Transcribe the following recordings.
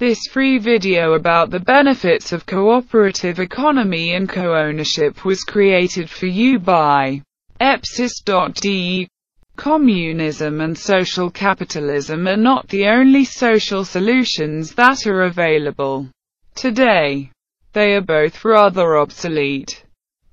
This free video about the benefits of cooperative economy and co-ownership was created for you by Epsis.de. Communism and social capitalism are not the only social solutions that are available today. They are both rather obsolete.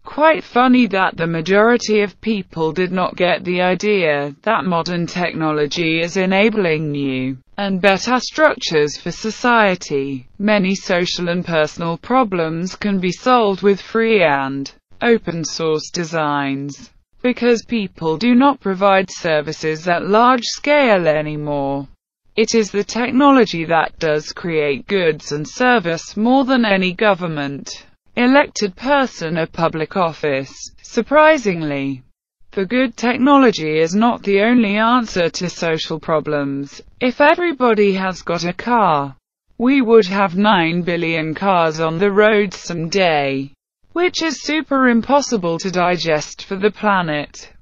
Quite funny that the majority of people did not get the idea that modern technology is enabling new and better structures for society. Many social and personal problems can be solved with free and open source designs, because people do not provide services at large scale anymore. It is the technology that does create goods and service more than any government elected person or public office. Surprisingly, the good technology is not the only answer to social problems. If everybody has got a car, we would have 9 billion cars on the road someday, which is super impossible to digest for the planet.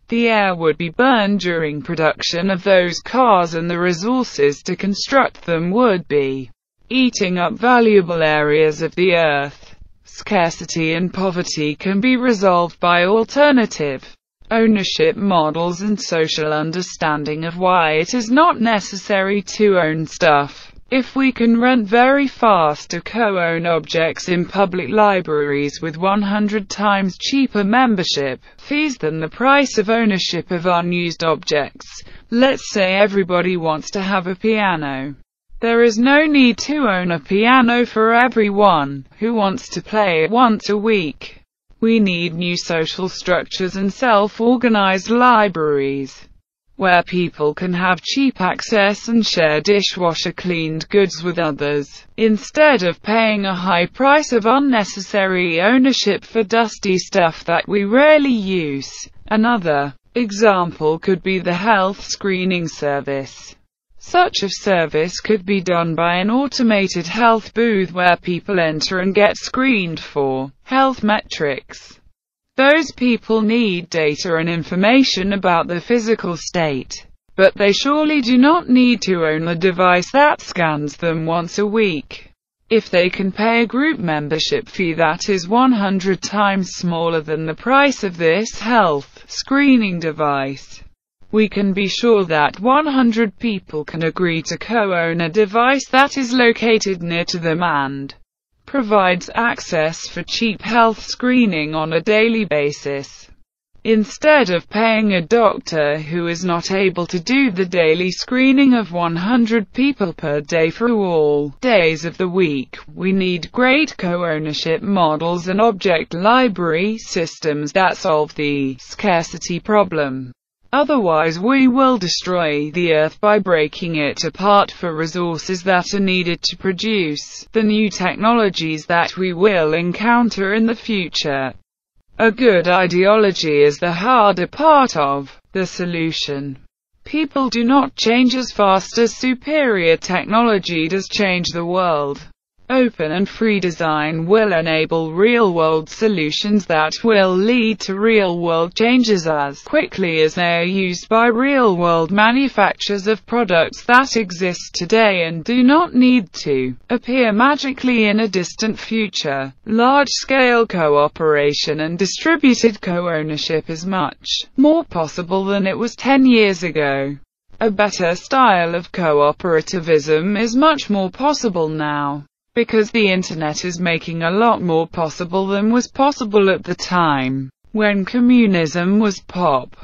The air would be burned during production of those cars, and the resources to construct them would be eating up valuable areas of the earth. Scarcity and poverty can be resolved by alternative ownership models and social understanding of why it is not necessary to own stuff. If we can rent very fast or co-own objects in public libraries with 100 times cheaper membership fees than the price of ownership of unused objects. Let's say everybody wants to have a piano. There is no need to own a piano for everyone who wants to play it once a week. We need new social structures and self-organized libraries, where people can have cheap access and share dishwasher-cleaned goods with others, instead of paying a high price of unnecessary ownership for dusty stuff that we rarely use. Another example could be the health screening service. Such a service could be done by an automated health booth where people enter and get screened for health metrics. Those people need data and information about their physical state, but they surely do not need to own the device that scans them once a week. If they can pay a group membership fee that is 100 times smaller than the price of this health screening device, we can be sure that 100 people can agree to co-own a device that is located near to them and provides access for cheap health screening on a daily basis. Instead of paying a doctor who is not able to do the daily screening of 100 people per day for all days of the week, we need great co-ownership models and object library systems that solve the scarcity problem. Otherwise, we will destroy the earth by breaking it apart for resources that are needed to produce the new technologies that we will encounter in the future. A good ideology is the harder part of the solution. People do not change as fast as superior technology does change the world. Open and free design will enable real-world solutions that will lead to real-world changes as quickly as they are used by real-world manufacturers of products that exist today and do not need to appear magically in a distant future. Large-scale cooperation and distributed co-ownership is much more possible than it was 10 years ago. A better style of cooperativism is much more possible now, because the internet is making a lot more possible than was possible at the time when communism was pop.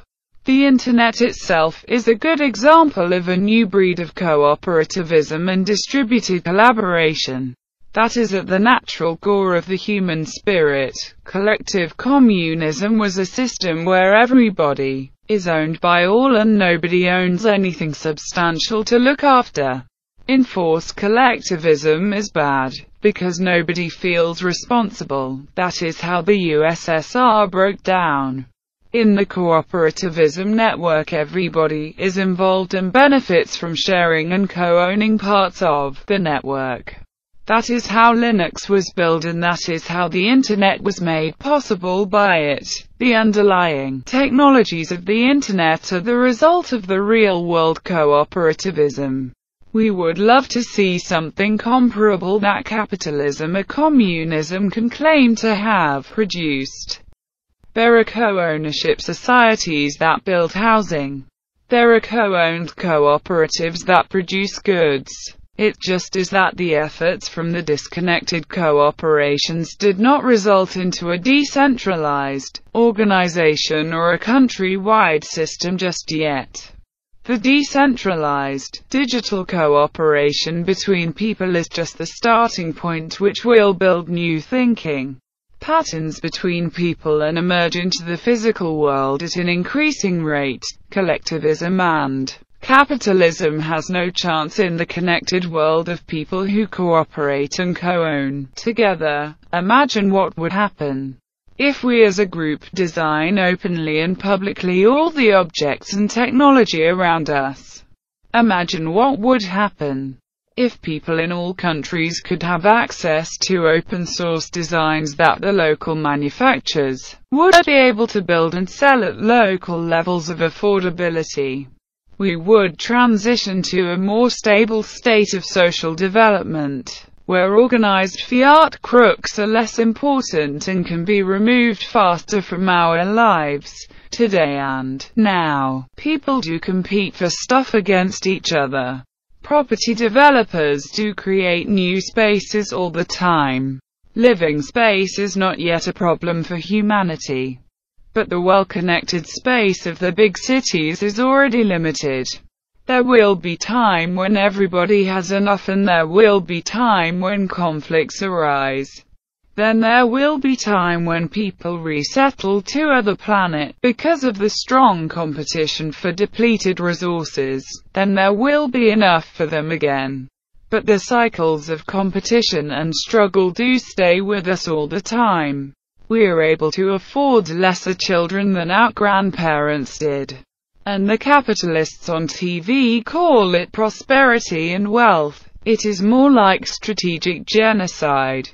The internet itself is a good example of a new breed of cooperativism and distributed collaboration that is at the natural core of the human spirit. Collective communism was a system where everybody is owned by all and nobody owns anything substantial to look after. Enforced collectivism is bad, because nobody feels responsible. That is how the USSR broke down. In the cooperativism network, everybody is involved and benefits from sharing and co-owning parts of the network. That is how Linux was built, and that is how the internet was made possible by it. The underlying technologies of the internet are the result of the real-world cooperativism. We would love to see something comparable that capitalism or communism can claim to have produced. There are co-ownership societies that build housing. There are co-owned cooperatives that produce goods. It just is that the efforts from the disconnected cooperations did not result into a decentralized organization or a country-wide system just yet. The decentralized, digital cooperation between people is just the starting point which will build new thinking patterns between people and emerge into the physical world at an increasing rate. Collectivism and capitalism has no chance in the connected world of people who cooperate and co-own together. Imagine what would happen if we as a group design openly and publicly all the objects and technology around us. Imagine what would happen if people in all countries could have access to open-source designs that the local manufacturers would be able to build and sell at local levels of affordability. We would transition to a more stable state of social development, where organized fiat crooks are less important and can be removed faster from our lives. Today and now, people do compete for stuff against each other. Property developers do create new spaces all the time. Living space is not yet a problem for humanity. But the well-connected space of the big cities is already limited. There will be time when everybody has enough, and there will be time when conflicts arise. Then there will be time when people resettle to other planet because of the strong competition for depleted resources. Then there will be enough for them again. But the cycles of competition and struggle do stay with us all the time. We are able to afford lesser children than our grandparents did. And the capitalists on TV call it prosperity and wealth. It is more like strategic genocide.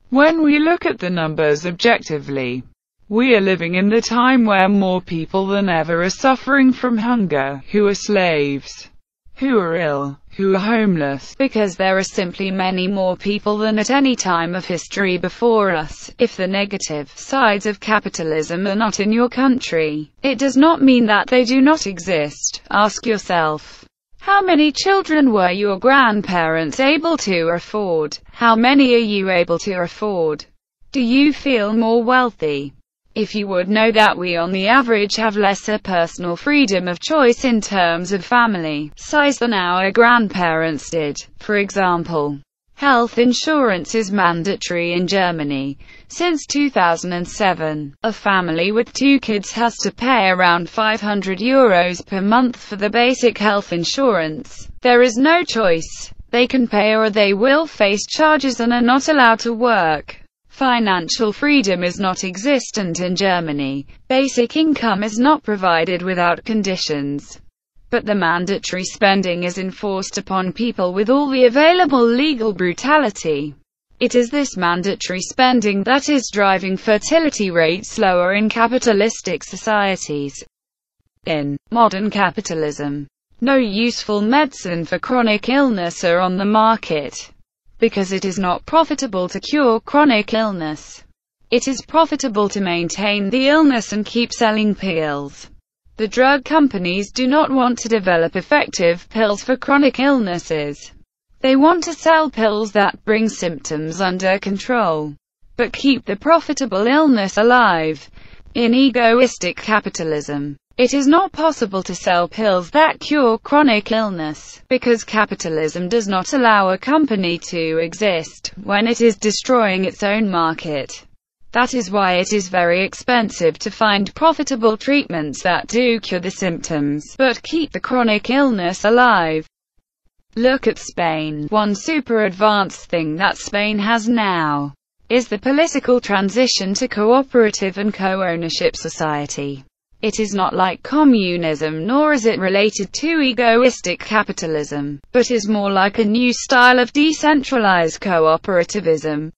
When we look at the numbers objectively, we are living in the time where more people than ever are suffering from hunger, who are slaves, who are ill, who are homeless, because there are simply many more people than at any time of history before us. If the negative sides of capitalism are not in your country, it does not mean that they do not exist. Ask yourself, how many children were your grandparents able to afford? How many are you able to afford? Do you feel more wealthy? If you would know that we on the average have lesser personal freedom of choice in terms of family size than our grandparents did. For example, health insurance is mandatory in Germany since 2007. A family with 2 kids has to pay around €500 per month for the basic health insurance. There is no choice. They can pay or they will face charges and are not allowed to work. Financial freedom is not existent in Germany. Basic income is not provided without conditions. But the mandatory spending is enforced upon people with all the available legal brutality. It is this mandatory spending that is driving fertility rates lower in capitalistic societies. In modern capitalism, no useful medicine for chronic illness are on the market, because it is not profitable to cure chronic illness. It is profitable to maintain the illness and keep selling pills. The drug companies do not want to develop effective pills for chronic illnesses. They want to sell pills that bring symptoms under control, but keep the profitable illness alive. In egoistic capitalism, it is not possible to sell pills that cure chronic illness, because capitalism does not allow a company to exist when it is destroying its own market. That is why it is very expensive to find profitable treatments that do cure the symptoms, but keep the chronic illness alive. Look at Spain. One super advanced thing that Spain has now is the political transition to cooperative and co-ownership society. It is not like communism, nor is it related to egoistic capitalism, but is more like a new style of decentralized cooperativism.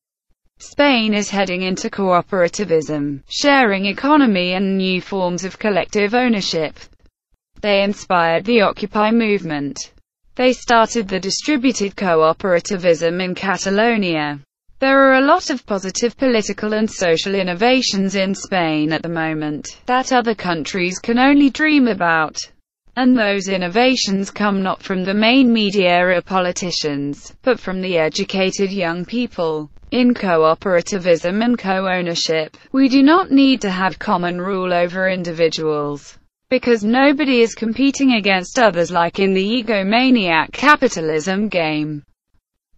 Spain is heading into cooperativism, sharing economy and new forms of collective ownership. They inspired the Occupy movement. They started the distributed cooperativism in Catalonia. There are a lot of positive political and social innovations in Spain at the moment that other countries can only dream about. And those innovations come not from the main media or politicians, but from the educated young people. In cooperativism and co-ownership, we do not need to have common rule over individuals, because nobody is competing against others like in the egomaniac capitalism game.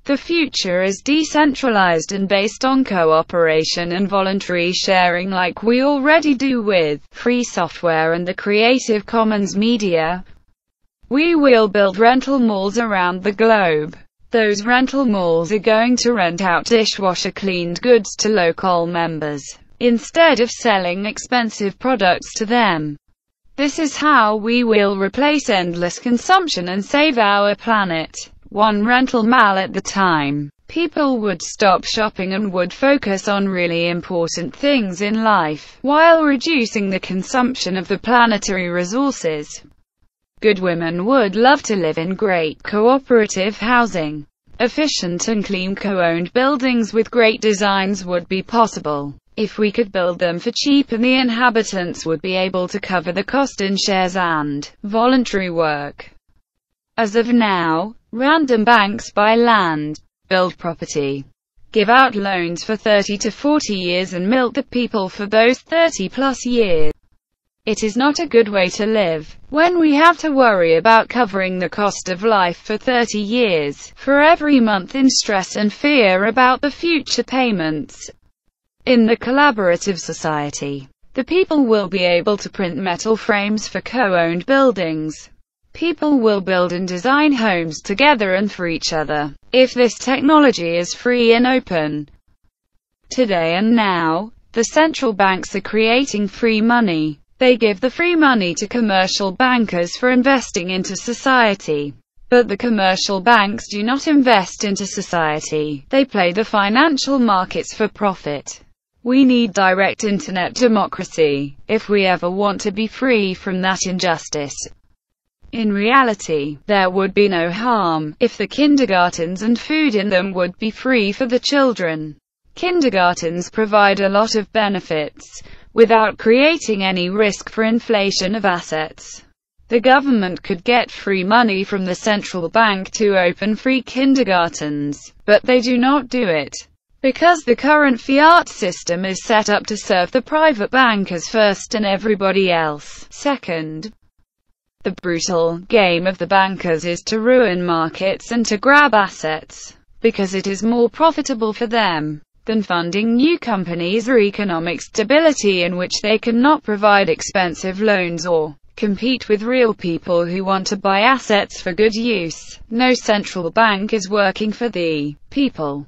The future is decentralized and based on cooperation and voluntary sharing like we already do with free software and the Creative Commons media. We will build rental malls around the globe. Those rental malls are going to rent out dishwasher-cleaned goods to local members, instead of selling expensive products to them. This is how we will replace endless consumption and save our planet. One rental mall at the time. People would stop shopping and would focus on really important things in life, while reducing the consumption of the planetary resources. Good women would love to live in great cooperative housing. Efficient and clean co-owned buildings with great designs would be possible, if we could build them for cheap, and the inhabitants would be able to cover the cost in shares and voluntary work. As of now, random banks buy land, build property, give out loans for 30 to 40 years and milk the people for those 30 plus years. It is not a good way to live, when we have to worry about covering the cost of life for 30 years, for every month in stress and fear about the future payments. In the collaborative society, the people will be able to print metal frames for co-owned buildings. People will build and design homes together and for each other, if this technology is free and open. Today and now, the central banks are creating free money. They give the free money to commercial bankers for investing into society. But the commercial banks do not invest into society. They play the financial markets for profit. We need direct internet democracy, if we ever want to be free from that injustice. In reality, there would be no harm, if the kindergartens and food in them would be free for the children. Kindergartens provide a lot of benefits, without creating any risk for inflation of assets. The government could get free money from the central bank to open free kindergartens, but they do not do it, because the current fiat system is set up to serve the private bankers first and everybody else second. The brutal game of the bankers is to ruin markets and to grab assets, because it is more profitable for them than funding new companies or economic stability in which they cannot provide expensive loans or compete with real people who want to buy assets for good use. No central bank is working for the people.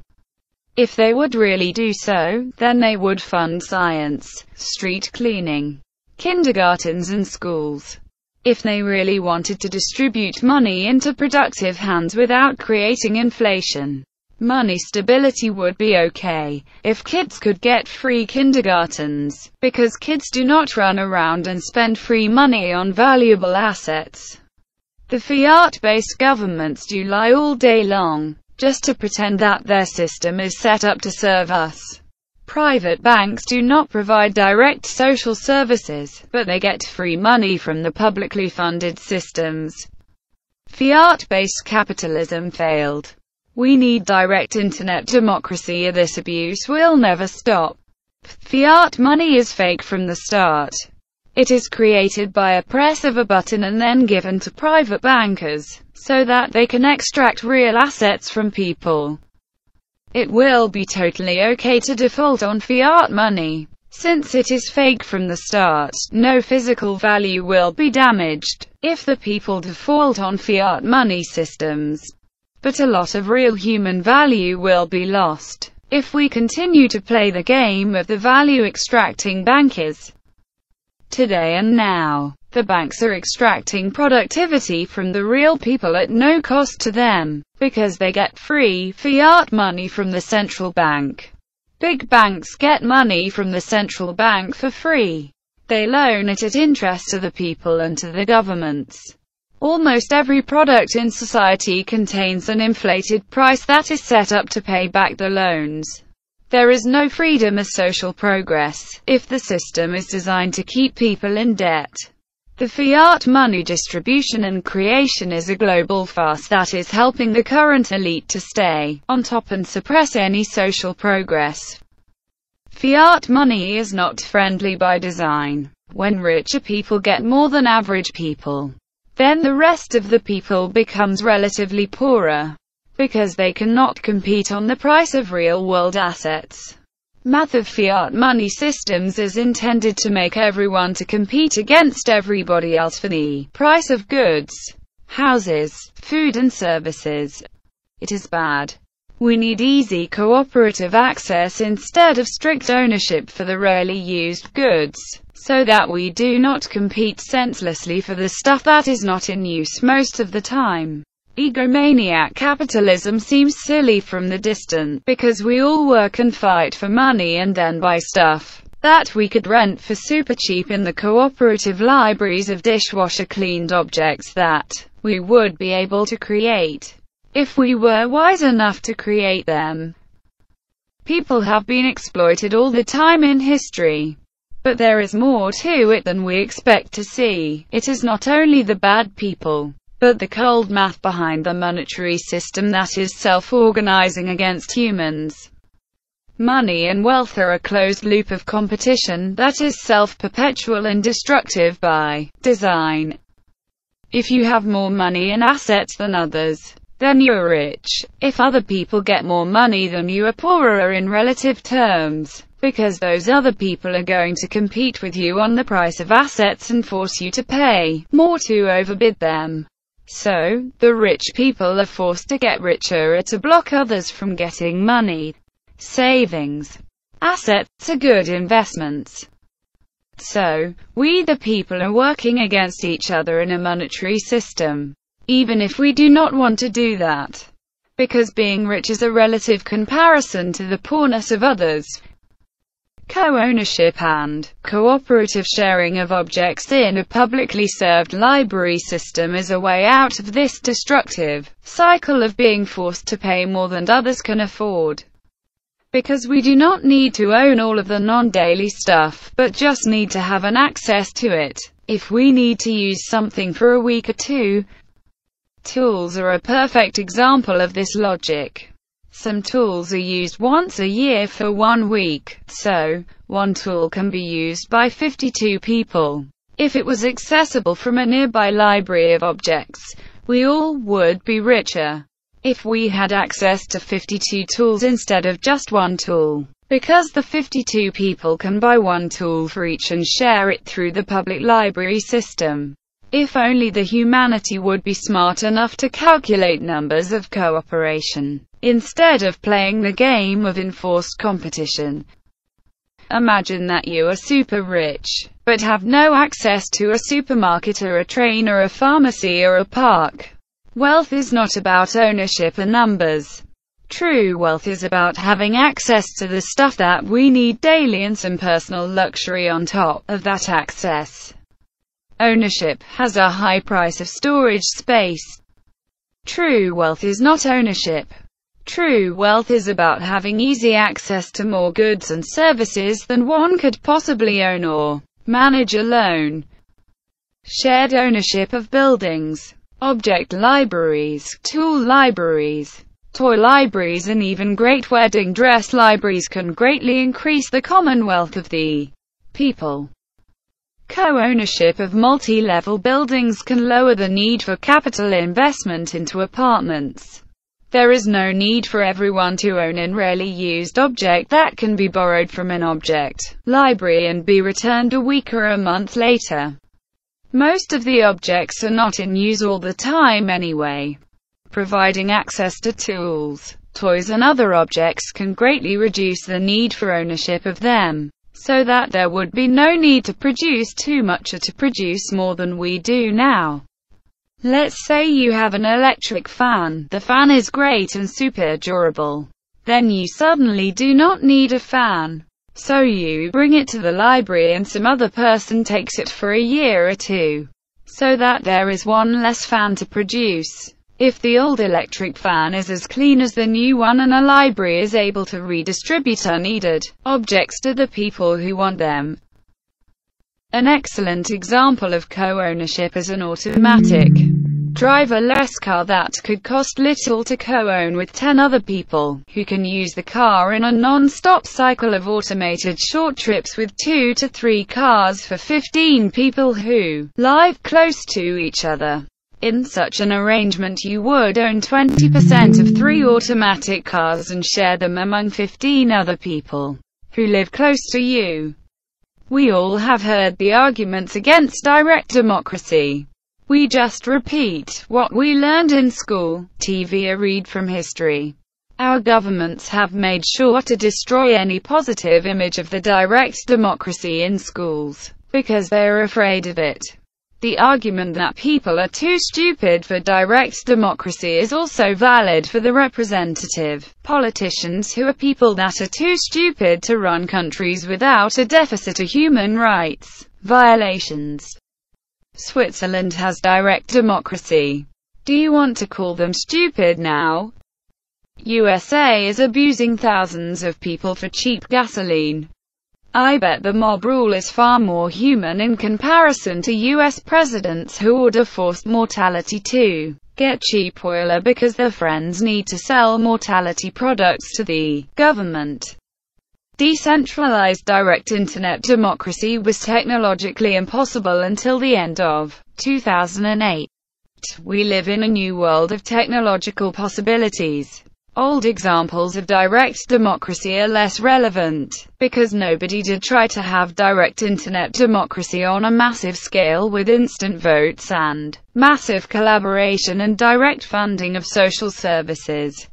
If they would really do so, then they would fund science, street cleaning, kindergartens and schools. If they really wanted to distribute money into productive hands without creating inflation, money stability would be okay, if kids could get free kindergartens, because kids do not run around and spend free money on valuable assets. The fiat-based governments do lie all day long, just to pretend that their system is set up to serve us. Private banks do not provide direct social services, but they get free money from the publicly funded systems. Fiat-based capitalism failed. We need direct internet democracy or this abuse will never stop. Fiat money is fake from the start. It is created by a press of a button and then given to private bankers, so that they can extract real assets from people. It will be totally okay to default on fiat money. Since it is fake from the start, no physical value will be damaged if the people default on fiat money systems. But a lot of real human value will be lost if we continue to play the game of the value-extracting bankers. Today and now, the banks are extracting productivity from the real people at no cost to them, because they get free fiat money from the central bank. Big banks get money from the central bank for free. They loan it at interest to the people and to the governments. Almost every product in society contains an inflated price that is set up to pay back the loans. There is no freedom or social progress if the system is designed to keep people in debt. The fiat money distribution and creation is a global farce that is helping the current elite to stay on top and suppress any social progress. Fiat money is not friendly by design. When richer people get more than average people, then the rest of the people becomes relatively poorer, because they cannot compete on the price of real-world assets. Math of fiat money systems is intended to make everyone to compete against everybody else for the price of goods, houses, food and services. It is bad. We need easy cooperative access instead of strict ownership for the rarely used goods, so that we do not compete senselessly for the stuff that is not in use most of the time. Egomaniac capitalism seems silly from the distance, because we all work and fight for money and then buy stuff that we could rent for super cheap in the cooperative libraries of dishwasher-cleaned objects that we would be able to create, if we were wise enough to create them. People have been exploited all the time in history, but there is more to it than we expect to see. It is not only the bad people, but the cold math behind the monetary system that is self-organizing against humans. Money and wealth are a closed loop of competition that is self-perpetual and destructive by design. If you have more money and assets than others, then you're rich. If other people get more money than you are poorer in relative terms, because those other people are going to compete with you on the price of assets and force you to pay more to overbid them. So, the rich people are forced to get richer or to block others from getting money. Savings, assets are good investments. So, we the people are working against each other in a monetary system, even if we do not want to do that, because being rich is a relative comparison to the poorness of others. Co-ownership and cooperative sharing of objects in a publicly served library system is a way out of this destructive cycle of being forced to pay more than others can afford. Because we do not need to own all of the non-daily stuff, but just need to have an access to it, if we need to use something for a week or two. Tools are a perfect example of this logic. Some tools are used once a year for 1 week, so one tool can be used by 52 people. If it was accessible from a nearby library of objects, we all would be richer. If we had access to 52 tools instead of just one tool, because the 52 people can buy one tool for each and share it through the public library system. If only the humanity would be smart enough to calculate numbers of cooperation, instead of playing the game of enforced competition. Imagine that you are super rich, but have no access to a supermarket or a train or a pharmacy or a park. Wealth is not about ownership or numbers. True wealth is about having access to the stuff that we need daily and some personal luxury on top of that access. Ownership has a high price of storage space. True wealth is not ownership. True wealth is about having easy access to more goods and services than one could possibly own or manage alone. Shared ownership of buildings, object libraries, tool libraries, toy libraries and even great wedding dress libraries can greatly increase the commonwealth of the people. Co-ownership of multi-level buildings can lower the need for capital investment into apartments. There is no need for everyone to own a rarely used object that can be borrowed from an object library and be returned a week or a month later. Most of the objects are not in use all the time anyway. Providing access to tools, toys and other objects can greatly reduce the need for ownership of them, so that there would be no need to produce too much or to produce more than we do now. Let's say you have an electric fan. The fan is great and super durable. Then you suddenly do not need a fan. So you bring it to the library and some other person takes it for a year or two. so that there is one less fan to produce. If the old electric fan is as clean as the new one and a library is able to redistribute unneeded objects to the people who want them. An excellent example of co-ownership is an automatic, driverless car that could cost little to co-own with 10 other people, who can use the car in a non-stop cycle of automated short trips with 2 to 3 cars for 15 people who live close to each other. In such an arrangement you would own 20% of 3 automatic cars and share them among 15 other people who live close to you. We all have heard the arguments against direct democracy. We just repeat what we learned in school, TV, or read from history. Our governments have made sure to destroy any positive image of the direct democracy in schools, because they are afraid of it. The argument that people are too stupid for direct democracy is also valid for the representative politicians, who are people that are too stupid to run countries without a deficit of human rights violations. Switzerland has direct democracy. Do you want to call them stupid now? USA is abusing thousands of people for cheap gasoline. I bet the mob rule is far more human in comparison to US presidents who order forced mortality to get cheap oil because their friends need to sell mortality products to the government. Decentralized direct internet democracy was technologically impossible until the end of 2008. We live in a new world of technological possibilities. Old examples of direct democracy are less relevant, because nobody did try to have direct internet democracy on a massive scale with instant votes and massive collaboration and direct funding of social services.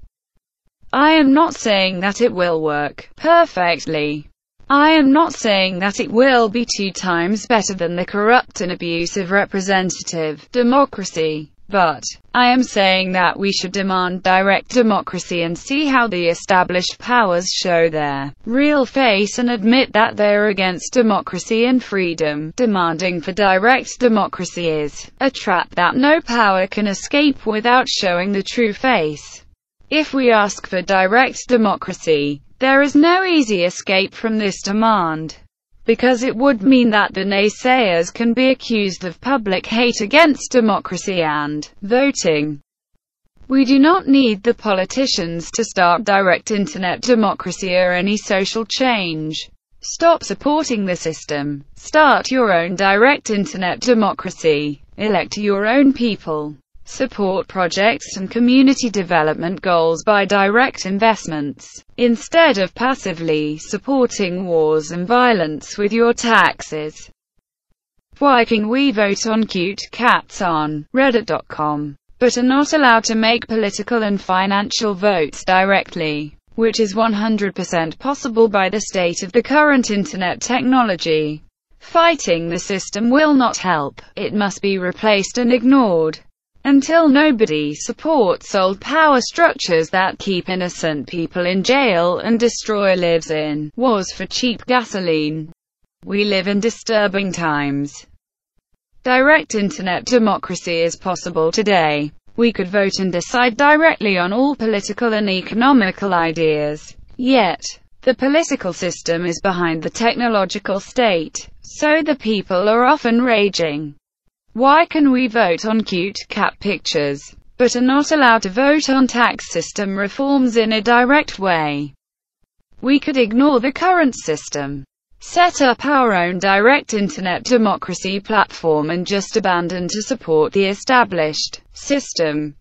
I am not saying that it will work perfectly. I am not saying that it will be 2 times better than the corrupt and abusive representative democracy. But I am saying that we should demand direct democracy and see how the established powers show their real face and admit that they are against democracy and freedom. Demanding for direct democracy is a trap that no power can escape without showing the true face. If we ask for direct democracy, there is no easy escape from this demand, because it would mean that the naysayers can be accused of public hate against democracy and voting. We do not need the politicians to start direct internet democracy or any social change. Stop supporting the system. Start your own direct internet democracy. Elect your own people. Support projects and community development goals by direct investments, instead of passively supporting wars and violence with your taxes. Why can we vote on cute cats on Reddit.com, but are not allowed to make political and financial votes directly, which is 100% possible by the state of the current internet technology? Fighting the system will not help. It must be replaced and ignored until nobody supports old power structures that keep innocent people in jail and destroy lives in wars for cheap gasoline. We live in disturbing times. Direct internet democracy is possible today. We could vote and decide directly on all political and economical ideas. Yet, the political system is behind the technological state, so the people are often raging. Why can we vote on cute cat pictures, but are not allowed to vote on tax system reforms in a direct way? We could ignore the current system, set up our own direct internet democracy platform and just abandon to support the established system.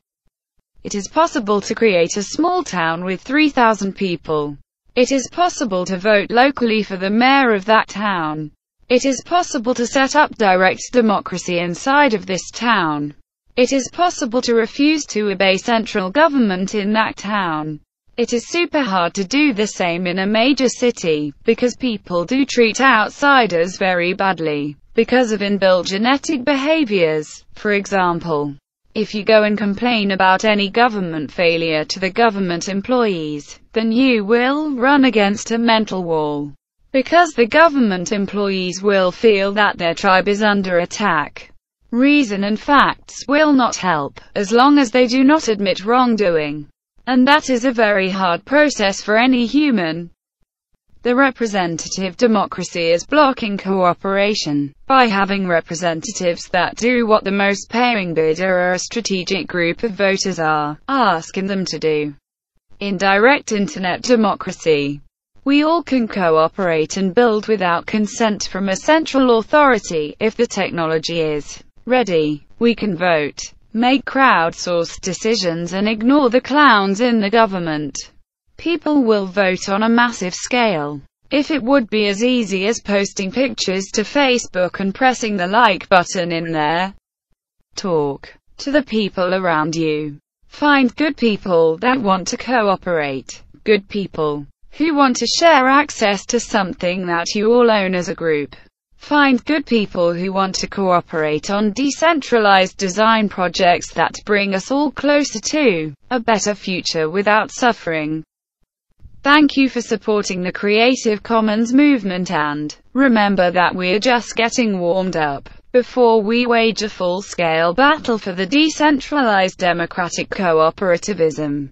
It is possible to create a small town with 3,000 people. It is possible to vote locally for the mayor of that town. It is possible to set up direct democracy inside of this town. It is possible to refuse to obey central government in that town. It is super hard to do the same in a major city, because people do treat outsiders very badly, because of inbuilt genetic behaviors. For example, if you go and complain about any government failure to the government employees, then you will run against a mental wall. Because the government employees will feel that their tribe is under attack. Reason and facts will not help, as long as they do not admit wrongdoing. And that is a very hard process for any human. The representative democracy is blocking cooperation. By having representatives that do what the most paying bidder or a strategic group of voters are asking them to do. In direct internet democracy, we all can cooperate and build without consent from a central authority. If the technology is ready, we can vote, make crowdsourced decisions and ignore the clowns in the government. People will vote on a massive scale. If it would be as easy as posting pictures to Facebook and pressing the like button in there. Talk to the people around you. Find good people that want to cooperate. Good people who want to share access to something that you all own as a group. Find good people who want to cooperate on decentralized design projects that bring us all closer to a better future without suffering. Thank you for supporting the Creative Commons movement, and remember that we're just getting warmed up before we wage a full-scale battle for the decentralized democratic cooperativism.